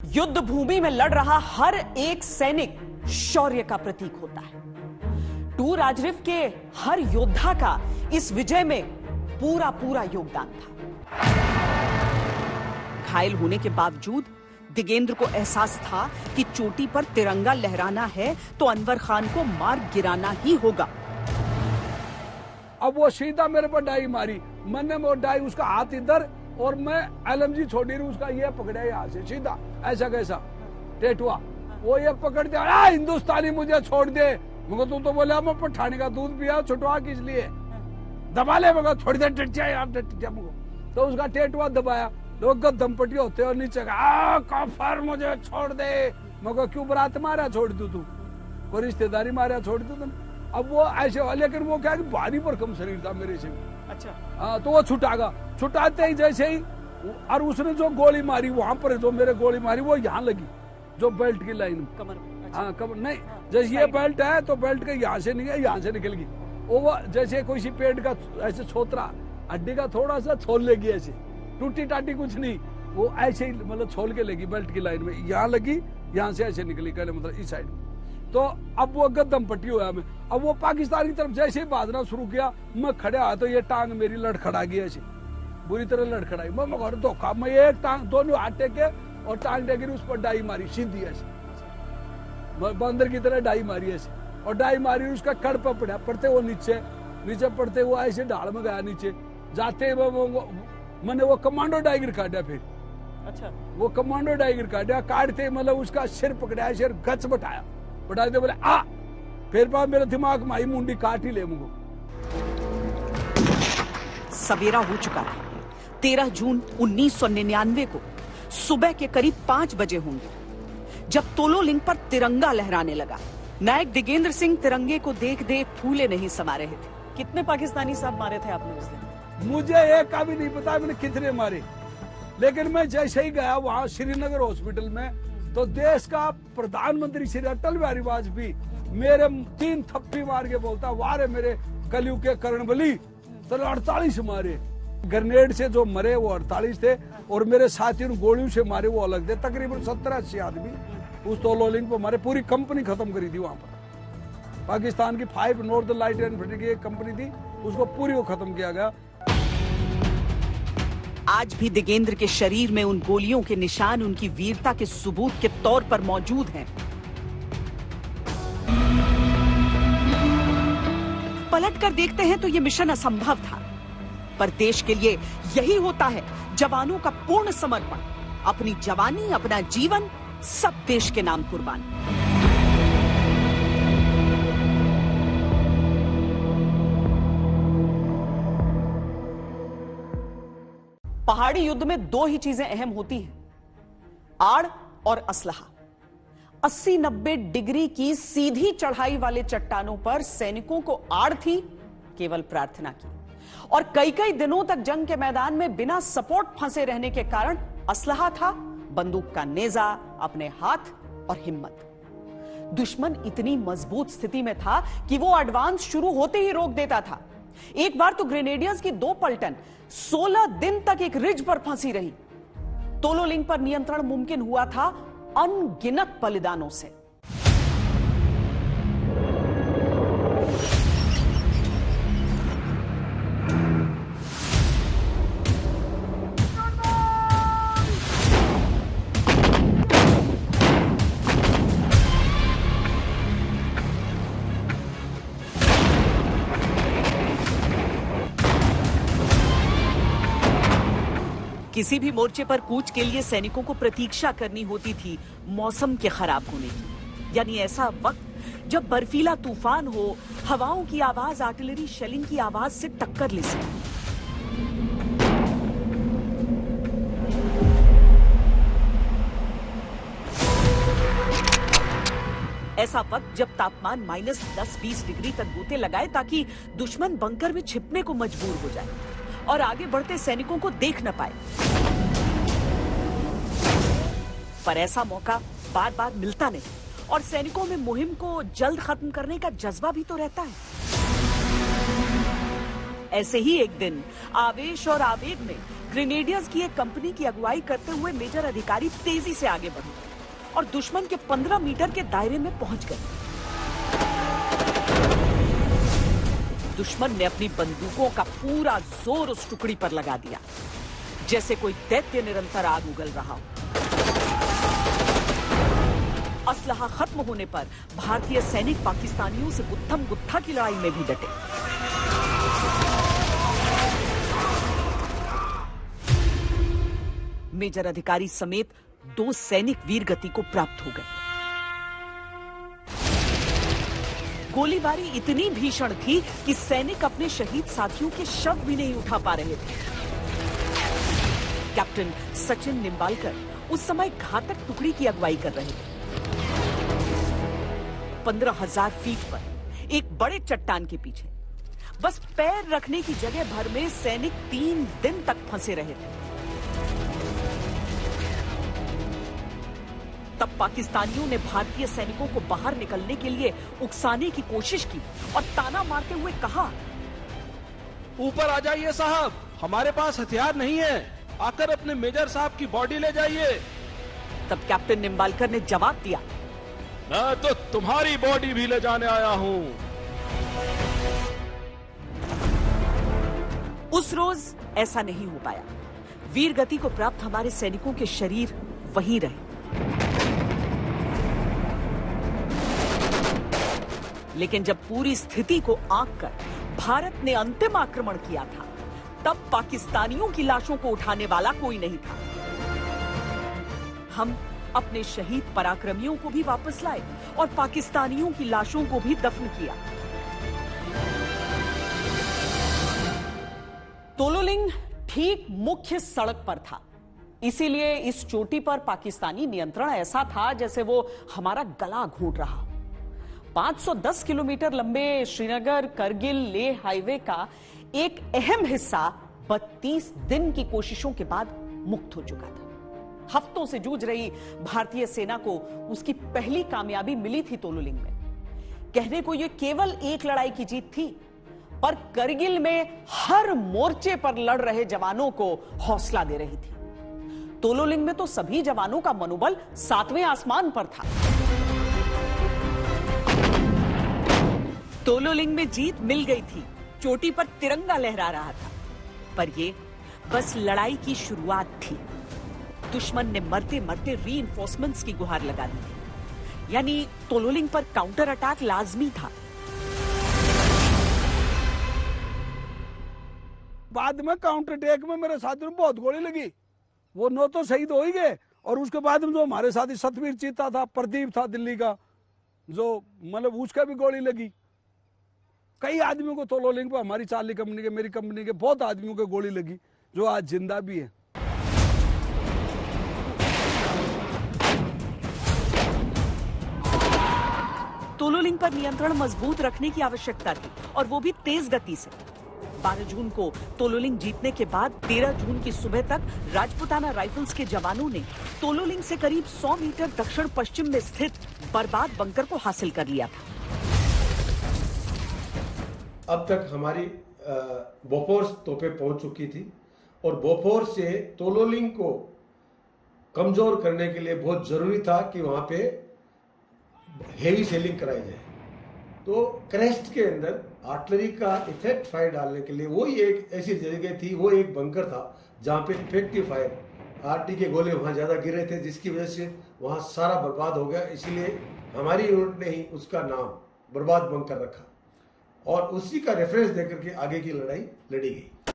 युद्ध भूमि में लड़ रहा हर एक सैनिक शौर्य का प्रतीक होता है। टू राजरिफ के हर योद्धा का इस विजय में पूरा पूरा योगदान था। घायल होने के बावजूद दिगेंद्र को एहसास था कि चोटी पर तिरंगा लहराना है तो अनवर खान को मार गिराना ही होगा। अब वो सीधा मेरे पर डाई मारी, मैंने वो डाई उसका हाथ इधर और मैं LMG छोड़ी उसका ये पकड़ा यहाँ से सीधा ऐसा कैसा टेटुआ, वो ये पकड़ दिया, हिंदुस्तानी मुझे छोड़ दे। मगर तू तो बोला मैं पठानी का दूध पिया, छुटवा किस लिए, दबा ले मगर छोड़ दे मुझको। तो उसका टेटुआ दबाया, लोग दमपटी होते और नीचे काफर मुझे छोड़ दे। मगर क्यों बरात मारा छोड़ दू, तू कोई रिश्तेदारी मारा छोड़ दू तुम। अब वो ऐसे, लेकिन वो क्या भारी पर कम शरीर था मेरे से। अच्छा हाँ, तो वो छुटागा, छुटाते ही जैसे ही और उसने जो गोली मारी वहां पर, जो मेरे गोली मारी वो यहाँ लगी, जो बेल्ट की लाइन कमर। अच्छा। हाँ कमर नहीं, जैसे ये बेल्ट है तो बेल्ट के यहाँ से निकल गई। वो जैसे कोई सी पेट का ऐसे छोतरा हड्डी का थोड़ा सा छोल लेगी, ऐसे टूटी टाटी कुछ नहीं, वो ऐसे ही मतलब छोल के लेगी बेल्ट की लाइन में, यहाँ लगी, यहाँ से ऐसे निकली, कहने मतलब इस साइड में। तो अब वो गद्दम पट्टी हुआ मैं, अब वो पाकिस्तान की तरफ जैसे ही भागना शुरू किया, मैं खड़ा हुआ तो ये टांग मेरी लड़खड़ा गई, ऐसी बुरी तरह लड़खड़ाई। मैं मगर धोखा, मैं एक टांग दोनों हाथ टेके और टांग टेके उस पर डाई मारी सीधी ऐसी, बंदर की तरह डाई मारी ऐसी, और डाई मारी उसका कड़ पर पड़ा, पड़ते वो नीचे पड़ते वो ऐसे ढाल में गया नीचे जाते। मैंने वो कमांडो डाइगर काटा फिर। अच्छा। वो कमांडो डाइगर काटा, काटते मतलब उसका सिर पकड़ा, सिर गच बटाया, बटाते बोले आ, फिर बाद मेरे दिमाग में आई मुंडी काट ही ले मुझको। सवेरा हो चुका था। 13 जून 1999 को सुबह के करीब 5 बजे होंगे जब तोलो लिंक पर तिरंगा लहराने लगा। नायक दिगेंद्र सिंह तिरंगे को देख फूले नहीं समा रहे थे। कितने पाकिस्तानी साहब मारे थे आपने उस दिन? मुझे एक का भी नहीं पता मैंने कितने मारे, लेकिन मैं जैसे ही गया वहां श्रीनगर हॉस्पिटल में, तो देश का प्रधानमंत्री श्री अटल बिहारी वाजपेयी मेरे 3 थप्पी मार के बोलता, वारे मेरे कलयुग के कर्णबली, तो 48 मारे। ग्रेनेड से जो मरे वो 48 थे, और मेरे साथियों गोलियों से मारे वो अलग थे। तकरीबन 17-80 आदमी उस तोलो लिंक पर मारे। पूरी कंपनी खत्म करी थी वहां पर। पाकिस्तान की 5 नॉर्थ लाइट इन्फेंट्री की एक कंपनी थी, उसको पूरी को खत्म किया गया। आज भी दिगेंद्र के शरीर में उन गोलियों के निशान उनकी वीरता के सबूत के तौर पर मौजूद हैं। पलट कर देखते हैं तो यह मिशन असंभव था, पर देश के लिए यही होता है जवानों का पूर्ण समर्पण। अपनी जवानी, अपना जीवन, सब देश के नाम कुर्बान। पहाड़ी युद्ध में 2 ही चीजें अहम होती हैं, आड़ और असलहा। 80-90 डिग्री की सीधी चढ़ाई वाले चट्टानों पर सैनिकों को आड़ थी केवल प्रार्थना की, और कई दिनों तक जंग के मैदान में बिना सपोर्ट फंसे रहने के कारण असलहा था बंदूक का नेजा, अपने हाथ और हिम्मत। दुश्मन इतनी मजबूत स्थिति में था कि वो एडवांस शुरू होते ही रोक देता था। एक बार तो ग्रेनेडियर्स की 2 पलटन 16 दिन तक एक रिज पर फंसी रही। तोलो लिंक पर नियंत्रण मुमकिन हुआ था अनगिनत बलिदानों से। किसी भी मोर्चे पर कूच के लिए सैनिकों को प्रतीक्षा करनी होती थी मौसम के खराब होने की, यानी ऐसा वक्त जब बर्फीला तूफान हो, हवाओं की आवाज आर्टिलरी शेलिंग की आवाज से टक्कर ले सके। ऐसा वक्त जब तापमान -10-20 डिग्री तक गोते लगाए ताकि दुश्मन बंकर में छिपने को मजबूर हो जाए और आगे बढ़ते सैनिकों को देख न पाए। पर ऐसा मौका बार बार मिलता नहीं, और सैनिकों में मुहिम को जल्द खत्म करने का जज्बा भी तो रहता है। ऐसे ही एक दिन आवेश और आवेग में ग्रेनेडियर्स की एक कंपनी की अगुवाई करते हुए मेजर अधिकारी तेजी से आगे बढ़े और दुश्मन के 15 मीटर के दायरे में पहुंच गए। दुश्मन ने अपनी बंदूकों का पूरा जोर उस टुकड़ी पर लगा दिया, जैसे कोई दैत्य निरंतर आग उगल रहा हो। असलहा खत्म होने पर भारतीय सैनिक पाकिस्तानियों से गुत्थम गुत्था की लड़ाई में भी डटे। मेजर अधिकारी समेत 2 सैनिक वीरगति को प्राप्त हो गए। गोलीबारी इतनी भीषण थी कि सैनिक अपने शहीद साथियों के शव भी नहीं उठा पा रहे थे। कैप्टन सचिन निम्बालकर उस समय घातक टुकड़ी की अगुवाई कर रहे थे। 15,000 फीट पर एक बड़े चट्टान के पीछे बस पैर रखने की जगह भर में सैनिक 3 दिन तक फंसे रहे थे। तब पाकिस्तानियों ने भारतीय सैनिकों को बाहर निकलने के लिए उकसाने की कोशिश की और ताना मारते हुए कहा, ऊपर आ जाइए साहब, हमारे पास हथियार नहीं है, आकर अपने मेजर साहब की बॉडी ले जाइए। तब कैप्टन निम्बालकर ने जवाब दिया, मैं तो तुम्हारी बॉडी भी ले जाने आया हूं। उस रोज ऐसा नहीं हो पाया। वीरगति को प्राप्त हमारे सैनिकों के शरीर वहीं रहे। लेकिन जब पूरी स्थिति को आंक कर भारत ने अंतिम आक्रमण किया था, तब पाकिस्तानियों की लाशों को उठाने वाला कोई नहीं था। हम अपने शहीद पराक्रमियों को भी वापस लाए और पाकिस्तानियों की लाशों को भी दफन किया। तोलोलिंग ठीक मुख्य सड़क पर था, इसीलिए इस चोटी पर पाकिस्तानी नियंत्रण ऐसा था जैसे वो हमारा गला घोंट रहा। 510 किलोमीटर लंबे श्रीनगर करगिल लेह हाईवे का एक अहम हिस्सा 32 दिन की कोशिशों के बाद मुक्त हो चुका था। हफ्तों से जूझ रही भारतीय सेना को उसकी पहली कामयाबी मिली थी तोलोलिंग में। कहने को यह केवल एक लड़ाई की जीत थी, पर करगिल में हर मोर्चे पर लड़ रहे जवानों को हौसला दे रही थी। तोलोलिंग में तो सभी जवानों का मनोबल 7वें आसमान पर था। तोलोलिंग में जीत मिल गई थी, चोटी पर तिरंगा लहरा रहा था, पर यह बस लड़ाई की शुरुआत थी। दुश्मन ने मरते मरते रीइंफोर्समेंट्स की गुहार लगा दी थी, यानी तोलोलिंग पर काउंटर अटैक लाजमी था। बाद में काउंटर अटैक में मेरे साथियों में बहुत गोली लगी, वो 9 तो शहीद हो ही गए। और उसके बाद में जो हमारे साथी सतवीर चीता था, प्रदीप था दिल्ली का, जो मतलब उसका भी गोली लगी। कई आदमियों को तोलोलिंग पर, हमारी चार्ली कंपनी के, मेरी कंपनी के बहुत आदमियों को गोली लगी, जो आज जिंदा भी है। तोलोलिंग पर नियंत्रण मजबूत रखने की आवश्यकता थी, और वो भी तेज गति से। 12 जून को तोलोलिंग जीतने के बाद 13 जून की सुबह तक राजपुताना राइफल्स के जवानों ने तोलोलिंग से करीब 100 मीटर दक्षिण पश्चिम में स्थित बर्बाद बंकर को हासिल कर लिया था। अब तक हमारी बोफोर्स तोपें पहुंच चुकी थी और बोफोर्स से तोलोलिंग को कमजोर करने के लिए बहुत जरूरी था कि वहां पे हेवी सेलिंग कराई जाए। तो क्रेस्ट के अंदर आर्टिलरी का इफेक्ट फायर डालने के लिए वही एक ऐसी जगह थी, वो एक बंकर था जहां पे इफेक्टिव फायर आरटी के गोले वहां ज्यादा गिरे थे, जिसकी वजह से वहां सारा बर्बाद हो गया। इसलिए हमारी यूनिट ने ही उसका नाम बर्बाद बंकर रखा और उसी का रेफरेंस देकर के आगे की लड़ाई लड़ी गई।